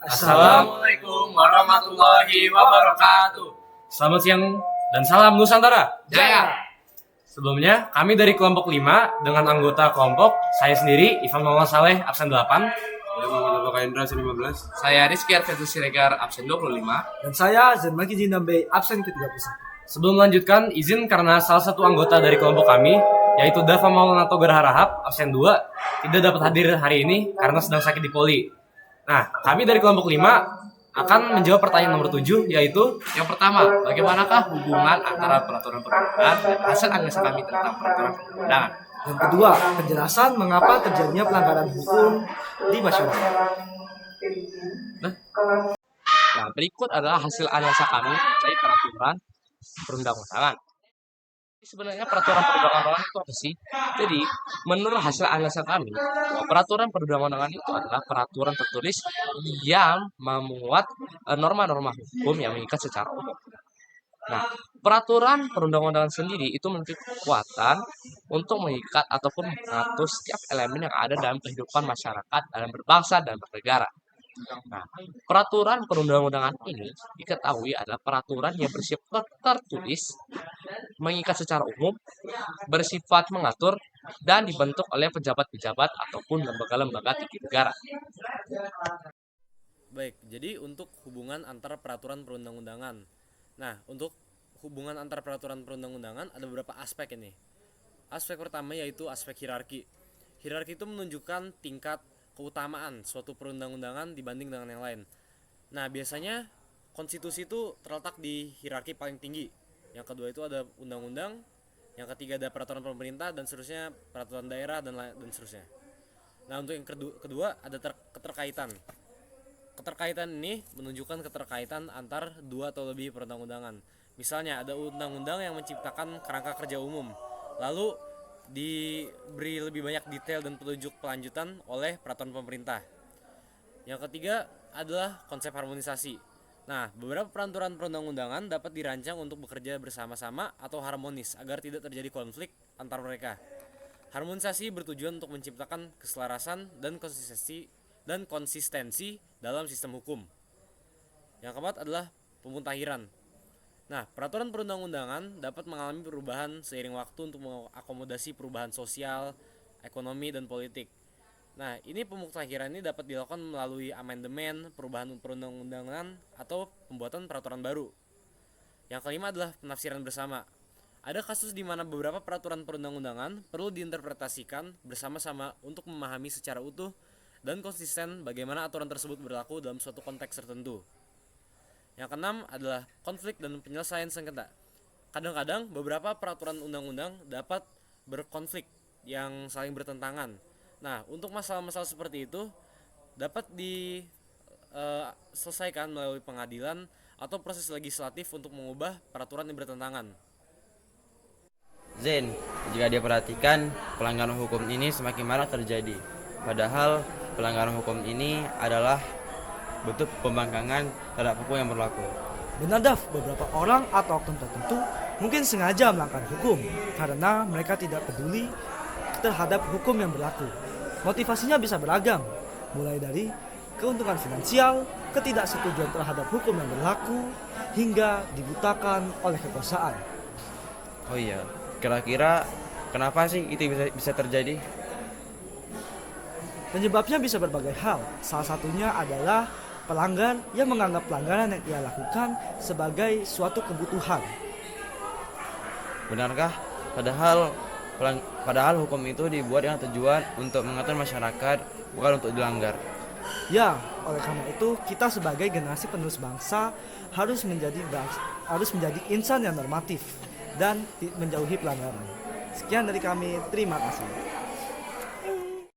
Assalamualaikum warahmatullahi wabarakatuh. Selamat siang dan salam Nusantara. Jaya. Sebelumnya, kami dari kelompok 5 dengan anggota kelompok, saya sendiri, Ivan Maulana Saleh, absen 8. Saya Muhammad Abdullah Indra, 15. Saya Rizky Arventus Siregar, absen 25. Dan saya Zanmaki Jinambe, absen ke-31. Sebelum melanjutkan, izin karena salah satu anggota dari kelompok kami, yaitu Dava Maulana Togar Harahap, absen 2, tidak dapat hadir hari ini karena sedang sakit di poli. Nah, kami dari kelompok 5 akan menjawab pertanyaan nomor 7, yaitu Yang pertama, bagaimanakah hubungan antara peraturan perundang-undangan dan hasil analisa kami tentang peraturan perundang-undangan? Yang kedua, penjelasan mengapa terjadinya pelanggaran hukum di masyarakat. Nah, berikut adalah hasil analisa kami terkait peraturan perundang-undangan. Sebenarnya peraturan perundang-undangan itu apa sih? Jadi, menurut hasil analisa kami, bahwa peraturan perundang-undangan itu adalah peraturan tertulis yang memuat norma-norma hukum yang mengikat secara umum. Nah, peraturan perundang-undangan sendiri itu memiliki kekuatan untuk mengikat ataupun mengatur setiap elemen yang ada dalam kehidupan masyarakat dalam berbangsa dan bernegara. Nah, peraturan perundang-undangan ini diketahui adalah peraturan yang bersifat tertulis, mengikat secara umum, bersifat mengatur, dan dibentuk oleh pejabat-pejabat ataupun lembaga-lembaga tinggi negara. Baik, jadi untuk hubungan antara peraturan perundang-undangan. Nah, untuk hubungan antara peraturan perundang-undangan ada beberapa aspek ini. Aspek pertama yaitu aspek hierarki. Hierarki itu menunjukkan tingkat keutamaan suatu perundang-undangan dibanding dengan yang lain. Nah, biasanya konstitusi itu terletak di hierarki paling tinggi. Yang kedua itu ada undang-undang, yang ketiga ada peraturan pemerintah, dan seterusnya peraturan daerah dan seterusnya. Nah, untuk yang kedua ada keterkaitan. Keterkaitan ini menunjukkan keterkaitan antar dua atau lebih perundang-undangan. Misalnya ada undang-undang yang menciptakan kerangka kerja umum, lalu diberi lebih banyak detail dan petunjuk pelanjutan oleh peraturan pemerintah. Yang ketiga adalah konsep harmonisasi. Nah, beberapa peraturan perundang-undangan dapat dirancang untuk bekerja bersama-sama atau harmonis agar tidak terjadi konflik antar mereka. Harmonisasi bertujuan untuk menciptakan keselarasan dan konsistensi dalam sistem hukum. Yang keempat adalah pemutakhiran. Nah, peraturan perundang-undangan dapat mengalami perubahan seiring waktu untuk mengakomodasi perubahan sosial, ekonomi, dan politik. Nah, ini pemutakhiran ini dapat dilakukan melalui amandemen, perubahan perundang-undangan, atau pembuatan peraturan baru. Yang kelima adalah penafsiran bersama. Ada kasus di mana beberapa peraturan perundang-undangan perlu diinterpretasikan bersama-sama untuk memahami secara utuh dan konsisten bagaimana aturan tersebut berlaku dalam suatu konteks tertentu. Yang keenam adalah konflik dan penyelesaian sengketa. Kadang-kadang beberapa peraturan undang-undang dapat berkonflik yang saling bertentangan. Nah, untuk masalah-masalah seperti itu dapat diselesaikan melalui pengadilan atau proses legislatif untuk mengubah peraturan yang bertentangan. Zen, jika dia perhatikan, pelanggaran hukum ini semakin marak terjadi. Padahal pelanggaran hukum ini adalah bentuk pembangkangan terhadap hukum yang berlaku. Benar, Dav, beberapa orang atau oknum tertentu mungkin sengaja melanggar hukum karena mereka tidak peduli terhadap hukum yang berlaku. Motivasinya bisa beragam, mulai dari keuntungan finansial, ketidaksetujuan terhadap hukum yang berlaku, hingga dibutakan oleh kekuasaan. Oh iya, kira-kira kenapa sih itu bisa terjadi? Penyebabnya bisa berbagai hal. Salah satunya adalah pelanggar yang menganggap pelanggaran yang ia lakukan sebagai suatu kebutuhan. Benarkah? Padahal hukum itu dibuat dengan tujuan untuk mengatur masyarakat, bukan untuk dilanggar. Ya, oleh karena itu kita sebagai generasi penerus bangsa harus menjadi insan yang normatif dan menjauhi pelanggaran. Sekian dari kami, terima kasih.